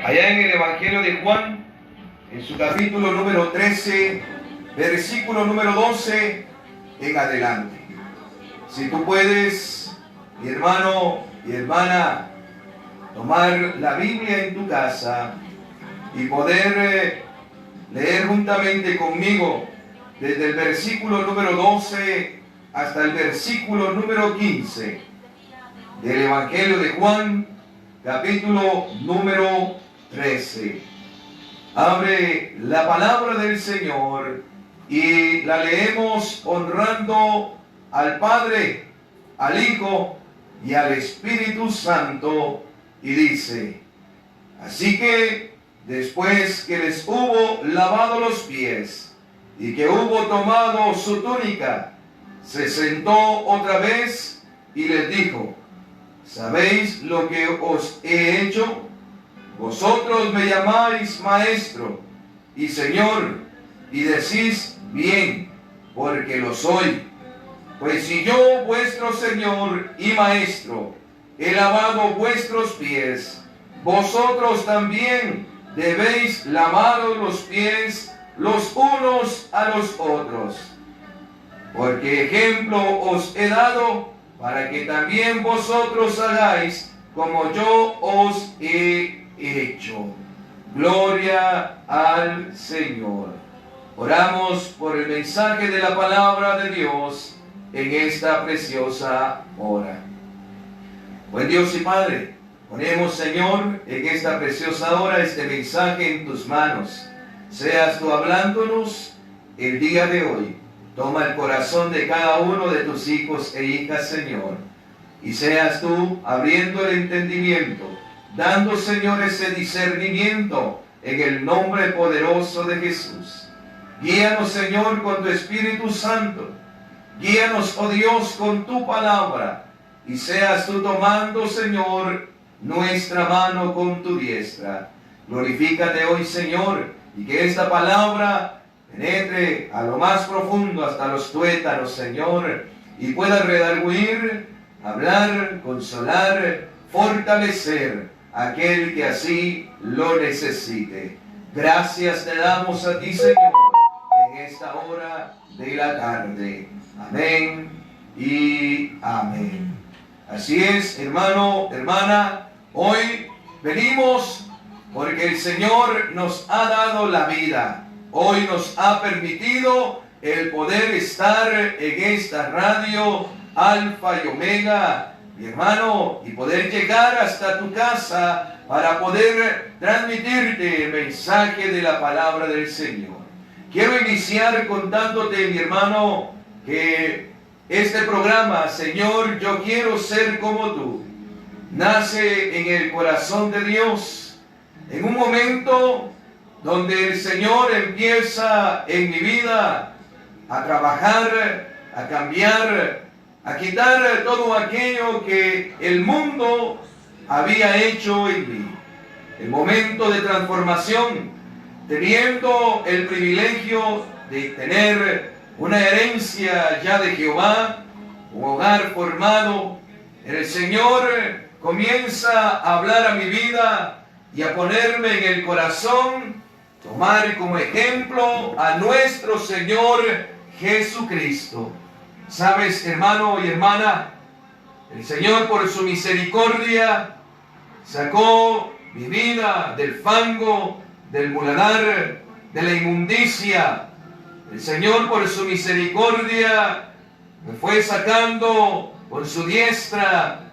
allá en el Evangelio de Juan, en su capítulo número 13, versículo número 12 en adelante. Si tú puedes, mi hermano y hermana, tomar la Biblia en tu casa y poder leer juntamente conmigo desde el versículo número 12 hasta el versículo número 15 del Evangelio de Juan, capítulo número 13. Abre la palabra del Señor y la leemos honrando al Padre, al Hijo y al Espíritu Santo, y dice: así que después que les hubo lavado los pies y que hubo tomado su túnica, se sentó otra vez y les dijo: ¿sabéis lo que os he hecho? Vosotros me llamáis maestro y señor, y decís bien, porque lo soy. Pues si yo, vuestro señor y maestro, he lavado vuestros pies, vosotros también debéis lavaros los pies los unos a los otros. Porque ejemplo os he dado para que también vosotros hagáis como yo os he hecho. Gloria al Señor. Oramos por el mensaje de la palabra de Dios en esta preciosa hora. Buen Dios y Padre, ponemos, Señor, en esta preciosa hora este mensaje en tus manos. Seas tú hablándonos el día de hoy. Toma el corazón de cada uno de tus hijos e hijas, Señor, y seas tú abriendo el entendimiento, dando, Señor, ese discernimiento en el nombre poderoso de Jesús. Guíanos, Señor, con tu Espíritu Santo. Guíanos, oh Dios, con tu palabra, y seas tú tomando, Señor, nuestra mano con tu diestra. Glorifícate hoy, Señor, y que esta palabra penetre a lo más profundo hasta los tuétanos, Señor, y pueda redarguir, hablar, consolar, fortalecer a aquel que así lo necesite. Gracias te damos a ti, Señor, en esta hora de la tarde. Amén y amén. Así es, hermano, hermana, hoy venimos porque el Señor nos ha dado la vida. Hoy nos ha permitido el poder estar en esta radio Alfa y Omega, mi hermano, y poder llegar hasta tu casa para poder transmitirte el mensaje de la palabra del Señor. Quiero iniciar contándote, mi hermano, que este programa, Señor, yo quiero ser como tú, nace en el corazón de Dios, en un momento donde el Señor empieza en mi vida a trabajar, a cambiar, a quitar todo aquello que el mundo había hecho en mí. El momento de transformación, teniendo el privilegio de tener una herencia ya de Jehová, un hogar formado, el Señor comienza a hablar a mi vida y a ponerme en el corazón tomar como ejemplo a nuestro Señor Jesucristo. Sabes, hermano y hermana, el Señor por su misericordia sacó mi vida del fango, del muladar, de la inmundicia. El Señor por su misericordia me fue sacando con su diestra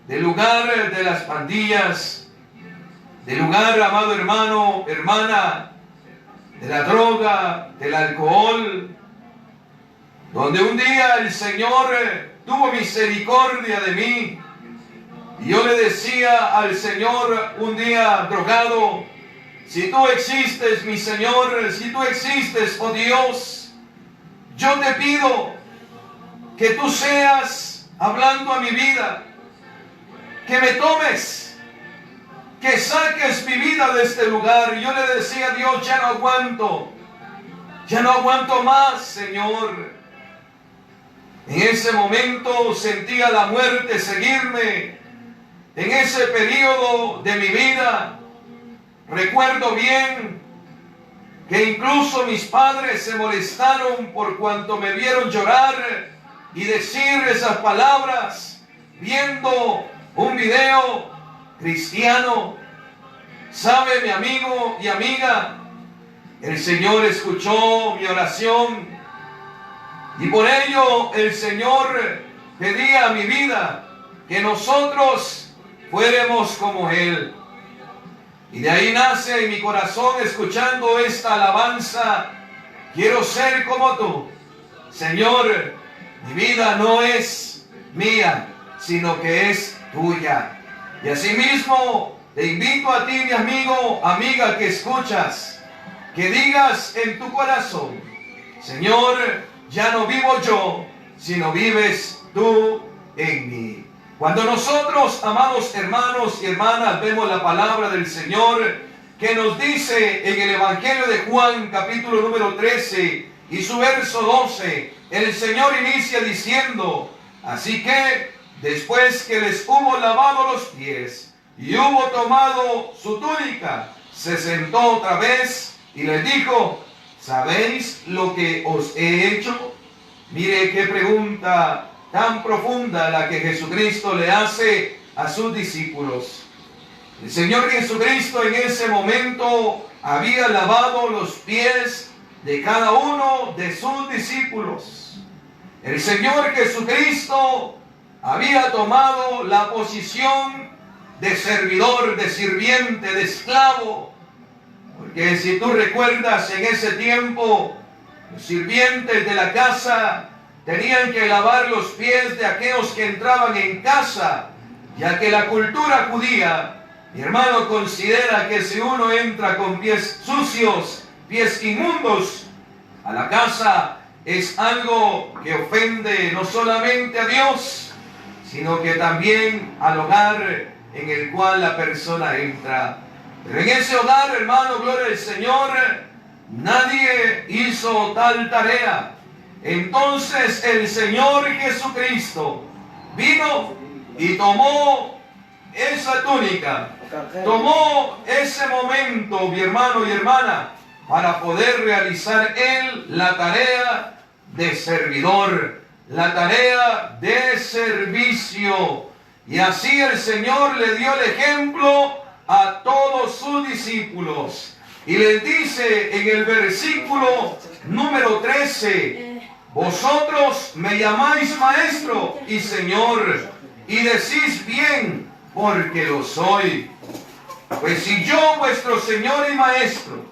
del lugar de las pandillas, del lugar, amado hermano, hermana, de la droga, del alcohol, donde un día el Señor tuvo misericordia de mí. Y yo le decía al Señor un día drogado: si tú existes, mi Señor, si tú existes, oh Dios, yo te pido que tú seas hablando a mi vida, que me tomes, que saques mi vida de este lugar. Y yo le decía a Dios: ya no aguanto más, Señor. En ese momento sentía la muerte seguirme. En ese periodo de mi vida Recuerdo bien que incluso mis padres se molestaron por cuanto me vieron llorar y decir esas palabras viendo un video cristiano. ¿Sabe, mi amigo y amiga? El Señor escuchó mi oración y por ello el Señor pedía a mi vida que nosotros fuéramos como Él. Y de ahí nace en mi corazón, escuchando esta alabanza: quiero ser como tú. Señor, mi vida no es mía, sino que es tuya. Y asimismo te invito a ti, mi amigo, amiga que escuchas, que digas en tu corazón: Señor, ya no vivo yo, sino vives tú en mí. Cuando nosotros, amados hermanos y hermanas, vemos la palabra del Señor que nos dice en el Evangelio de Juan, capítulo número 13 y su verso 12, el Señor inicia diciendo: así que después que les hubo lavado los pies y hubo tomado su túnica, se sentó otra vez y les dijo: ¿sabéis lo que os he hecho? Mire qué pregunta tan profunda la que Jesucristo le hace a sus discípulos. El Señor Jesucristo en ese momento había lavado los pies de cada uno de sus discípulos. El Señor Jesucristo había tomado la posición de servidor, de sirviente, de esclavo. Porque si tú recuerdas, en ese tiempo los sirvientes de la casa tenían que lavar los pies de aquellos que entraban en casa, ya que la cultura judía, mi hermano, considera que si uno entra con pies sucios, pies inmundos a la casa, es algo que ofende no solamente a Dios, sino que también al hogar en el cual la persona entra. Pero en ese hogar, hermano, gloria al Señor, nadie hizo tal tarea. Entonces el Señor Jesucristo vino y tomó esa túnica, tomó ese momento, mi hermano y hermana, para poder realizar Él la tarea de servidor, la tarea de servicio. Y así el Señor le dio el ejemplo a todos sus discípulos. Y les dice en el versículo número 13: vosotros me llamáis maestro y Señor, y decís bien, porque lo soy. Pues si yo, vuestro Señor y Maestro,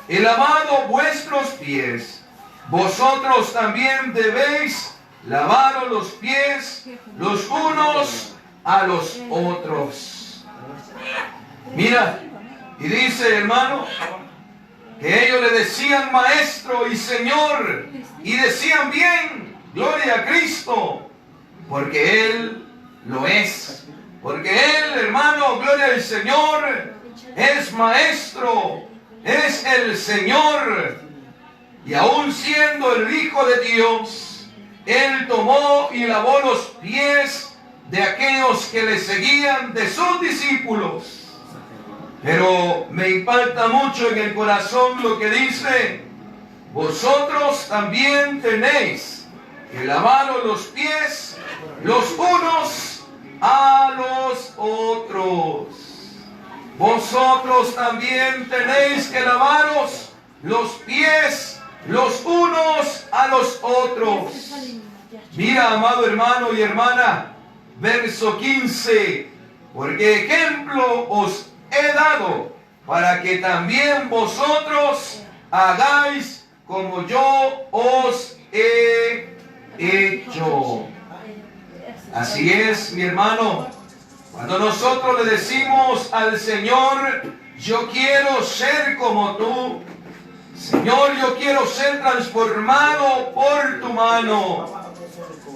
he lavado vuestros pies, vosotros también debéis lavaros los pies los unos a los otros. Mira, y dice, hermano, que ellos le decían maestro y Señor, y decían bien, gloria a Cristo, porque Él lo es. Porque Él, hermano, gloria al Señor, es maestro, es el Señor. Y aún siendo el Hijo de Dios, Él tomó y lavó los pies de aquellos que le seguían, de sus discípulos. Pero me impacta mucho en el corazón lo que dice: vosotros también tenéis que lavaros los pies los unos a los otros. Vosotros también tenéis que lavaros los pies los unos a los otros. Mira, amado hermano y hermana, verso 15: porque ejemplo os he dado para que también vosotros hagáis como yo os he hecho. Así es, mi hermano. Cuando nosotros le decimos al Señor: yo quiero ser como tú, Señor, yo quiero ser transformado por tu mano,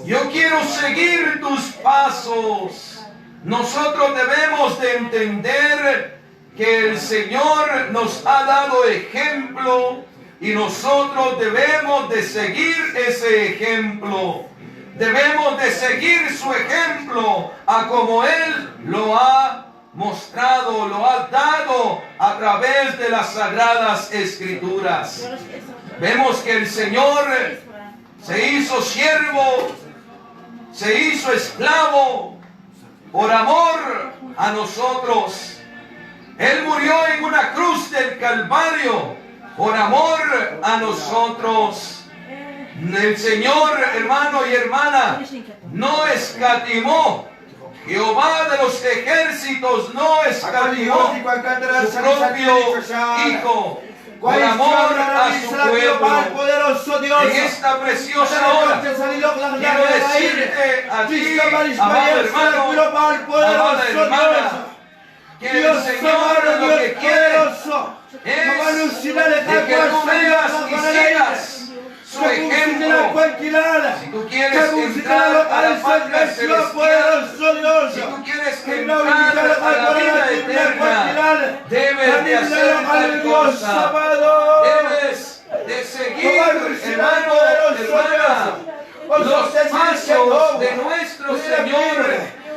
yo quiero seguir tus pasos. Nosotros debemos de entender que el Señor nos ha dado ejemplo y nosotros debemos de seguir ese ejemplo. Debemos de seguir su ejemplo a como Él lo ha mostrado, lo ha dado a través de las sagradas escrituras. Vemos que el Señor se hizo siervo, se hizo esclavo por amor a nosotros. Él murió en una cruz del Calvario por amor a nosotros. El Señor, hermano y hermana, no escatimó. Jehová de los ejércitos no escatimó su propio Hijo por amor a su pueblo. En esta preciosa hora quiero decirte a ti, amado hermano, amada hermana, que el Señor lo que quiere es de que tú veas y sigas su ejemplo. Si tú quieres entrar a la patria celestial, si tú quieres entrar a la vida eterna, debes de hacer tal cosa. Debes de seguir, hermano, hermana, los pasos de nuestro Señor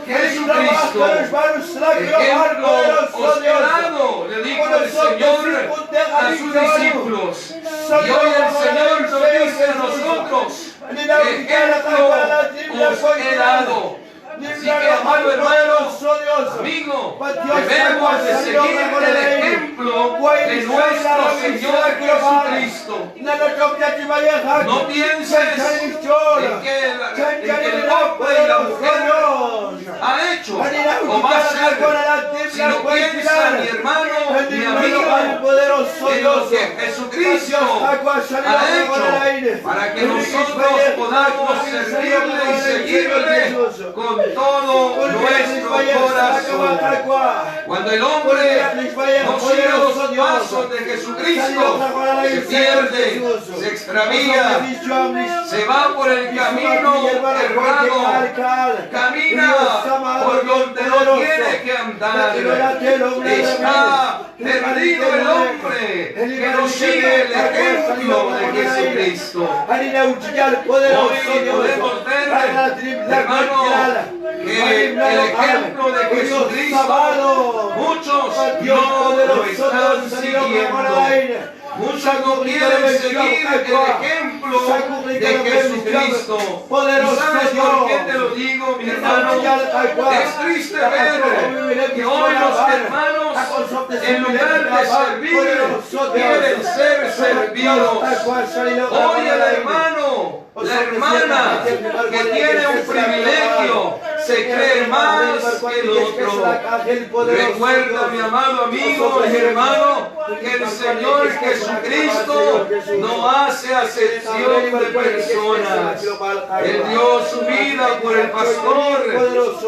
Jesucristo. Ejemplo os he dado, le dijo el Señor a sus discípulos. Y hoy el Señor nos dice a nosotros: ejemplo os he dado. Así que, amado hermano, amigo, debemos de seguir el ejemplo de nuestro Señor Jesucristo. No pienses en que el hombre y la mujer ha hecho o va a hacer, sino piensa, mi hermano, mi amigo, en lo que Jesucristo ha hecho para que nosotros podamos servirle y seguirle con todo nuestro corazón. Cuando el hombre no sigue los pasos de Jesucristo, se pierde, se extravía, se va por el camino errado, camina por donde no tiene que andar. Está perdido el hombre que no sigue el ejemplo de Jesucristo. Hoy podemos ver, hermano, que el ejemplo de Jesucristo muchos no lo están siguiendo. Muchos no quieren seguir el ejemplo de Jesucristo. ¿Y sabes por qué te lo digo, mi hermano? Es triste ver que hoy los hermanos, en lugar de servir, quieren ser servidos. Hoy el hermano, la hermana que tiene un privilegio se cree más que el otro. Recuerda, mi amado amigo y hermano, que el Señor Jesucristo no hace acepción de personas. Él dio su vida por el pastor,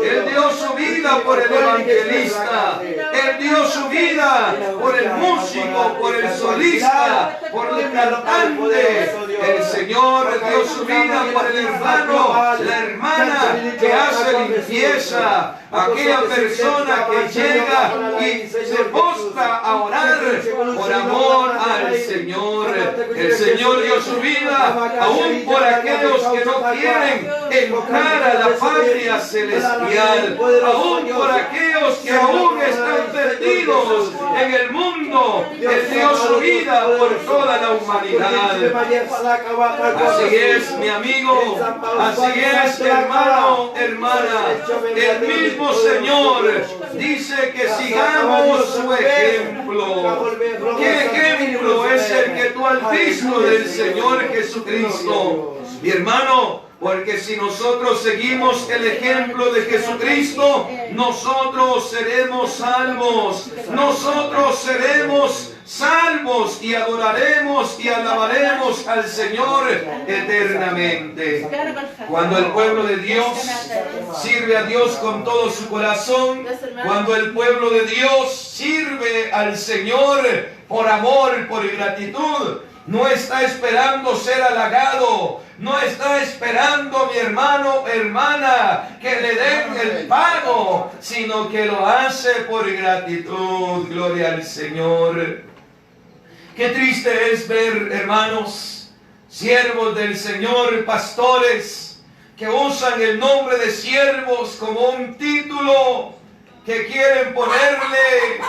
Él dio su vida por el evangelista, Él dio su vida por el músico, por el solista, por el cantante. El Señor dio su vida por el hermano, la hermana que hace limpieza, aquella persona que llega y se postra a orar por amor al Señor. El Señor dio su vida aún por aquellos que no quieren entrar a la patria celestial, aún por aquellos que aún están perdidos en el mundo. Él dio su vida por toda la humanidad. Así es, mi amigo, así es, hermano, hermana. El mismo Señor dice que sigamos su ejemplo. ¿Qué ejemplo es el que tú has visto del Señor Jesucristo? Mi hermano, porque si nosotros seguimos el ejemplo de Jesucristo, nosotros seremos salvos. Nosotros seremos salvos y adoraremos y alabaremos al Señor eternamente. Cuando el pueblo de Dios sirve a Dios con todo su corazón, cuando el pueblo de Dios sirve al Señor por amor, por gratitud, no está esperando ser halagado, no está esperando, mi hermano, hermana, que le den el pago, sino que lo hace por gratitud. Gloria al Señor. Qué triste es ver, hermanos, siervos del Señor, pastores, que usan el nombre de siervos como un título que quieren ponerle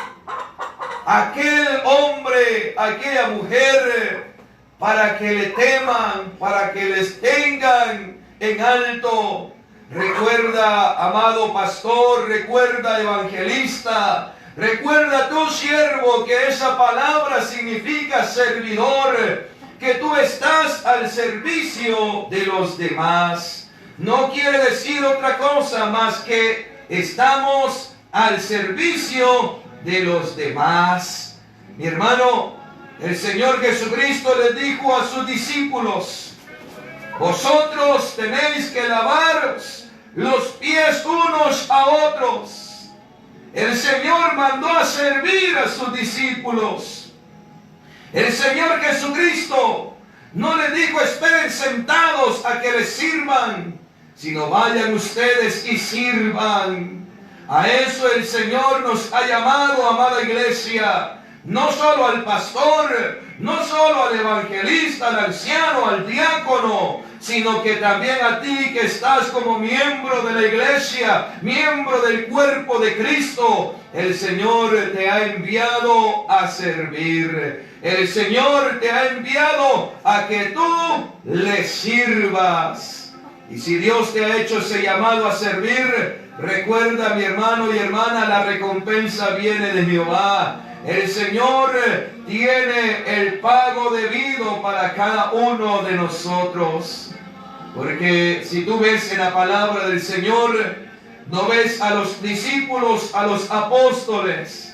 a aquel hombre, a aquella mujer, para que le teman, para que les tengan en alto. Recuerda, amado pastor, recuerda, evangelista, recuerda tu siervo, que esa palabra significa servidor, que tú estás al servicio de los demás. No quiere decir otra cosa más que estamos al servicio de los demás. Mi hermano, el Señor Jesucristo les dijo a sus discípulos: vosotros tenéis que lavaros los pies unos a otros. El Señor mandó a servir a sus discípulos. El Señor Jesucristo no les dijo: esperen sentados a que les sirvan, sino vayan ustedes y sirvan. A eso el Señor nos ha llamado, amada iglesia. No solo al pastor, no solo al evangelista, al anciano, al diácono, sino que también a ti que estás como miembro de la iglesia, miembro del cuerpo de Cristo. El Señor te ha enviado a servir. El Señor te ha enviado a que tú le sirvas. Y si Dios te ha hecho ese llamado a servir, recuerda, mi hermano y hermana, la recompensa viene de Jehová. El Señor tiene el pago debido para cada uno de nosotros. Porque si tú ves en la palabra del Señor, no ves a los discípulos, a los apóstoles,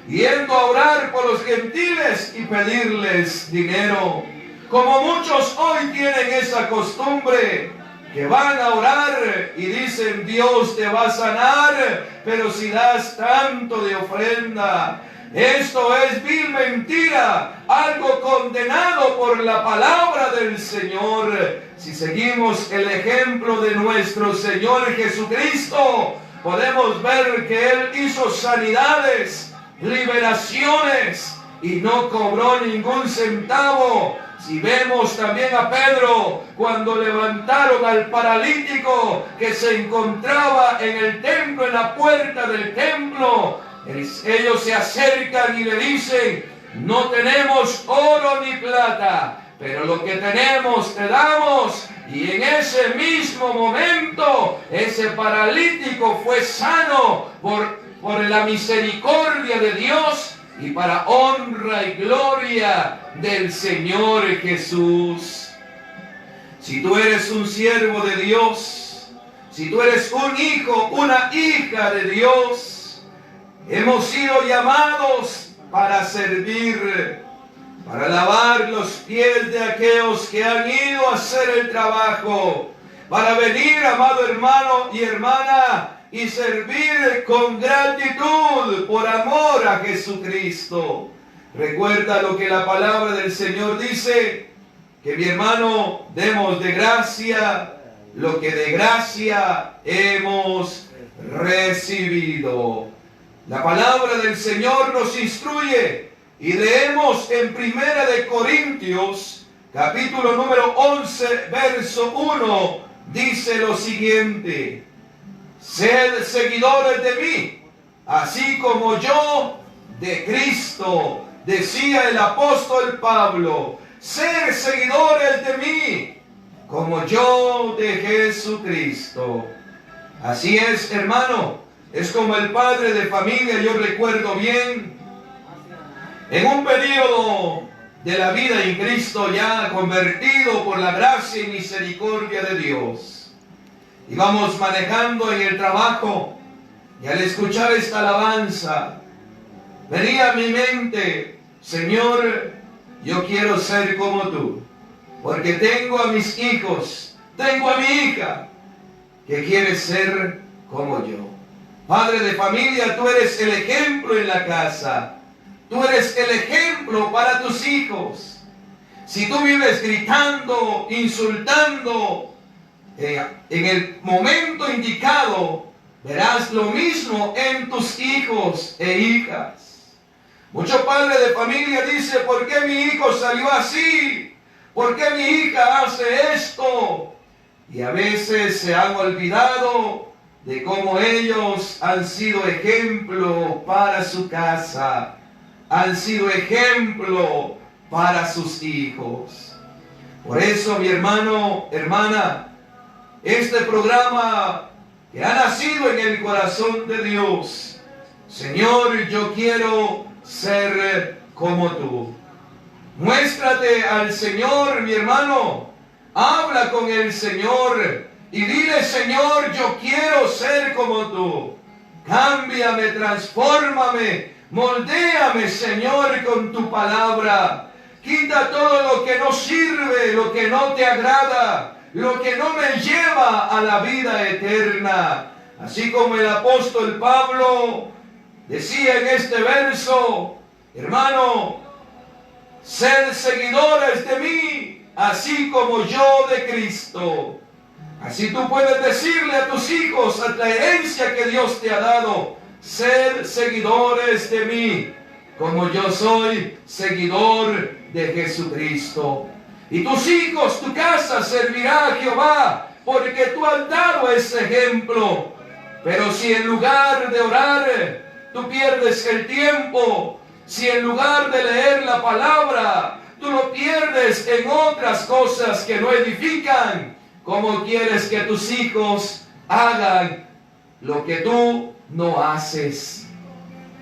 yendo a orar por los gentiles y pedirles dinero, como muchos hoy tienen esa costumbre, que van a orar y dicen: Dios te va a sanar, pero si das tanto de ofrenda. Esto es vil mentira, algo condenado por la palabra del Señor. Si seguimos el ejemplo de nuestro Señor Jesucristo, podemos ver que Él hizo sanidades, liberaciones, y no cobró ningún centavo. Si vemos también a Pedro, cuando levantaron al paralítico que se encontraba en el templo, en la puerta del templo, ellos se acercan y le dicen: no tenemos oro ni plata, pero lo que tenemos te damos. Y en ese mismo momento, ese paralítico fue sano por la misericordia de Dios y para honra y gloria del Señor Jesús. Si tú eres un siervo de Dios, si tú eres un hijo, una hija de Dios, hemos sido llamados para servir, para lavar los pies de aquellos que han ido a hacer el trabajo, para venir, amado hermano y hermana, y servir con gratitud por amor a Jesucristo. Recuerda lo que la palabra del Señor dice, que mi hermano, demos de gracia lo que de gracia hemos recibido. La palabra del Señor nos instruye y leemos en 1 Corintios, capítulo número 11, verso 1, dice lo siguiente: sed seguidores de mí, así como yo de Cristo. Decía el apóstol Pablo: ser seguidores de mí, como yo de Jesucristo. Así es, hermano. Es como el padre de familia. Yo recuerdo bien, en un periodo de la vida en Cristo, ya convertido por la gracia y misericordia de Dios, íbamos manejando en el trabajo, y al escuchar esta alabanza, venía a mi mente: Señor, yo quiero ser como tú, porque tengo a mis hijos, tengo a mi hija, que quiere ser como yo. Padre de familia, tú eres el ejemplo en la casa, tú eres el ejemplo para tus hijos. Si tú vives gritando, insultando, en el momento indicado, verás lo mismo en tus hijos e hijas. Muchos padres de familia dicen: ¿por qué mi hijo salió así? ¿Por qué mi hija hace esto? Y a veces se han olvidado de cómo ellos han sido ejemplo para su casa, han sido ejemplo para sus hijos. Por eso, mi hermano, hermana, este programa que ha nacido en el corazón de Dios, Señor, yo quiero ser como tú. Muéstrate al Señor, mi hermano, habla con el Señor y dile: Señor, yo quiero ser como tú. Cámbiame, transfórmame, moldéame, Señor, con tu palabra. Quita todo lo que no sirve, lo que no te agrada, lo que no me lleva a la vida eterna. Así como el apóstol Pablo decía en este verso: hermano, sed seguidores de mí, así como yo de Cristo. Así tú puedes decirle a tus hijos, a la herencia que Dios te ha dado: sed seguidores de mí, como yo soy seguidor de Jesucristo. Y tus hijos, tu casa servirá a Jehová, porque tú has dado ese ejemplo. Pero si en lugar de orar, tú pierdes el tiempo, si en lugar de leer la palabra, tú lo pierdes en otras cosas que no edifican, ¿cómo quieres que tus hijos hagan lo que tú no haces?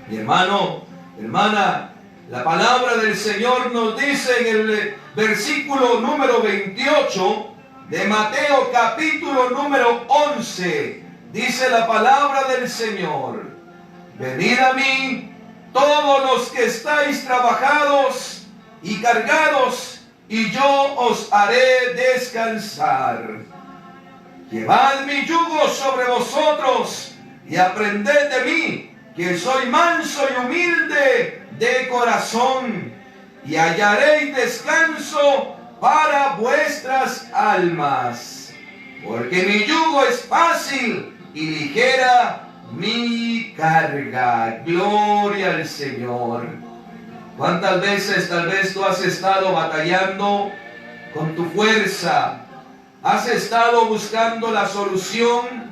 Mi hermano, hermana, la palabra del Señor nos dice en el versículo número 28 de Mateo capítulo número 11, dice la palabra del Señor: venid a mí todos los que estáis trabajados y cargados, y yo os haré descansar. Llevad mi yugo sobre vosotros y aprended de mí, que soy manso y humilde de corazón, y hallaréis descanso para vuestras almas. Porque mi yugo es fácil y ligera mi carga. Gloria al Señor. ¿Cuántas veces tal vez tú has estado batallando con tu fuerza? Has estado buscando la solución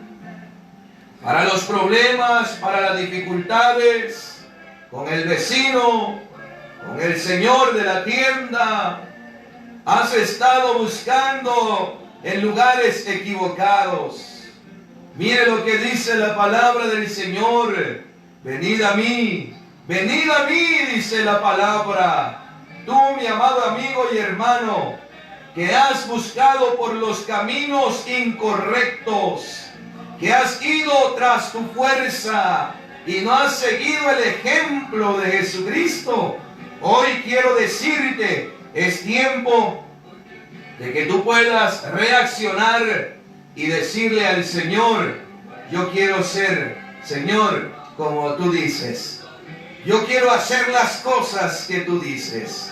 para los problemas, para las dificultades, con el vecino, con el señor de la tienda. Has estado buscando en lugares equivocados. Mire lo que dice la palabra del Señor: venid a mí, dice la palabra. Tú, mi amado amigo y hermano, que has buscado por los caminos incorrectos, que has ido tras tu fuerza y no has seguido el ejemplo de Jesucristo, hoy quiero decirte: es tiempo de que tú puedas reaccionar y decirle al Señor: yo quiero ser, Señor, como tú dices. Yo quiero hacer las cosas que tú dices.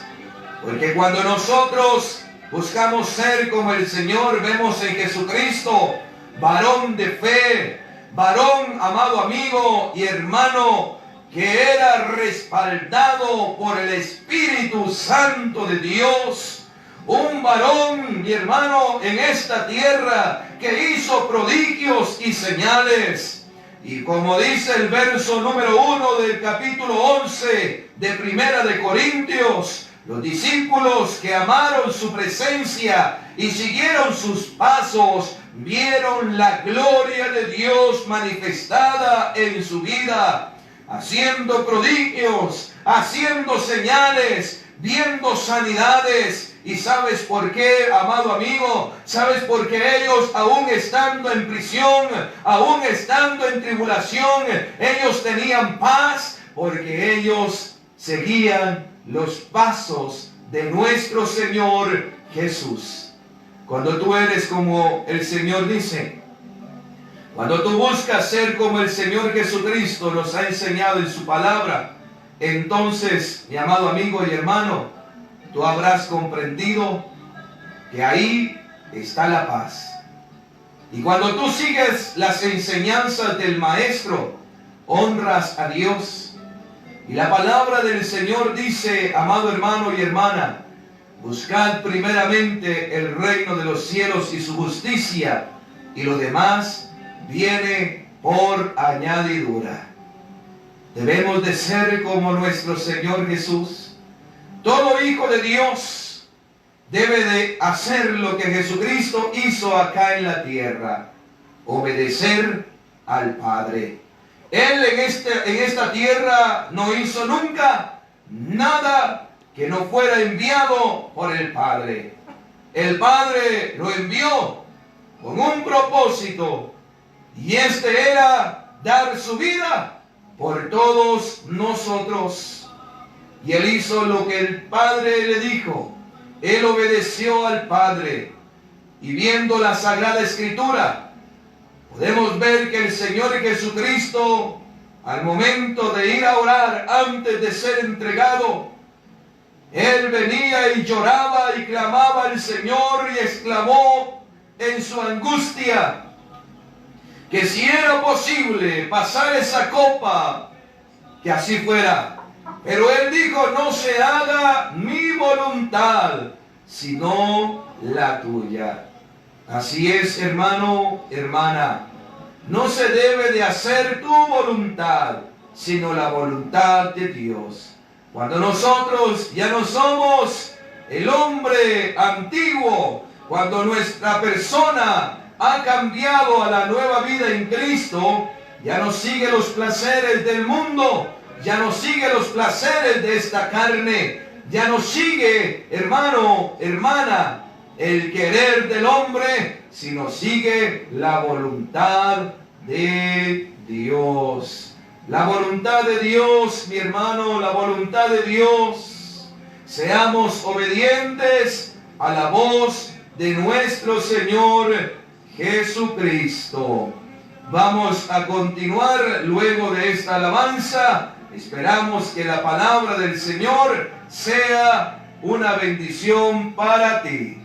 Porque cuando nosotros buscamos ser como el Señor, vemos en Jesucristo varón de fe, varón, amado amigo y hermano, que era respaldado por el Espíritu Santo de Dios. Un varón, mi hermano, en esta tierra que hizo prodigios y señales. Y como dice el verso número 1 del capítulo 11 de Primera de Corintios, los discípulos que amaron su presencia y siguieron sus pasos, vieron la gloria de Dios manifestada en su vida, haciendo prodigios, haciendo señales, viendo sanidades. ¿Y sabes por qué, amado amigo? ¿Sabes por qué ellos, aún estando en prisión, aún estando en tribulación, ellos tenían paz? Porque ellos seguían los pasos de nuestro Señor Jesús. Cuando tú eres como el Señor dice, cuando tú buscas ser como el Señor Jesucristo nos ha enseñado en su palabra, entonces, mi amado amigo y hermano, tú habrás comprendido que ahí está la paz. Y cuando tú sigues las enseñanzas del Maestro, honras a Dios. Y la palabra del Señor dice, amado hermano y hermana, buscad primeramente el reino de los cielos y su justicia, y lo demás viene por añadidura. Debemos de ser como nuestro Señor Jesús. Todo hijo de Dios debe de hacer lo que Jesucristo hizo acá en la tierra: obedecer al Padre. Él en esta tierra no hizo nunca nada que no fuera enviado por el Padre. El Padre lo envió con un propósito, y este era dar su vida por todos nosotros. Y él hizo lo que el Padre le dijo. Él obedeció al Padre. Y viendo la Sagrada Escritura, podemos ver que el Señor Jesucristo, al momento de ir a orar antes de ser entregado, Él venía y lloraba y clamaba al Señor y exclamó en su angustia que si era posible pasar esa copa, que así fuera. Pero Él dijo: no se haga mi voluntad, sino la tuya. Así es, hermano, hermana. No se debe de hacer tu voluntad, sino la voluntad de Dios. Cuando nosotros ya no somos el hombre antiguo, cuando nuestra persona ha cambiado a la nueva vida en Cristo, ya no sigue los placeres del mundo, ya no sigue los placeres de esta carne, ya no sigue, hermano, hermana, el querer del hombre, sino sigue la voluntad de Dios. La voluntad de Dios, mi hermano, la voluntad de Dios. Seamos obedientes a la voz de nuestro Señor Jesucristo. Vamos a continuar luego de esta alabanza. Esperamos que la palabra del Señor sea una bendición para ti.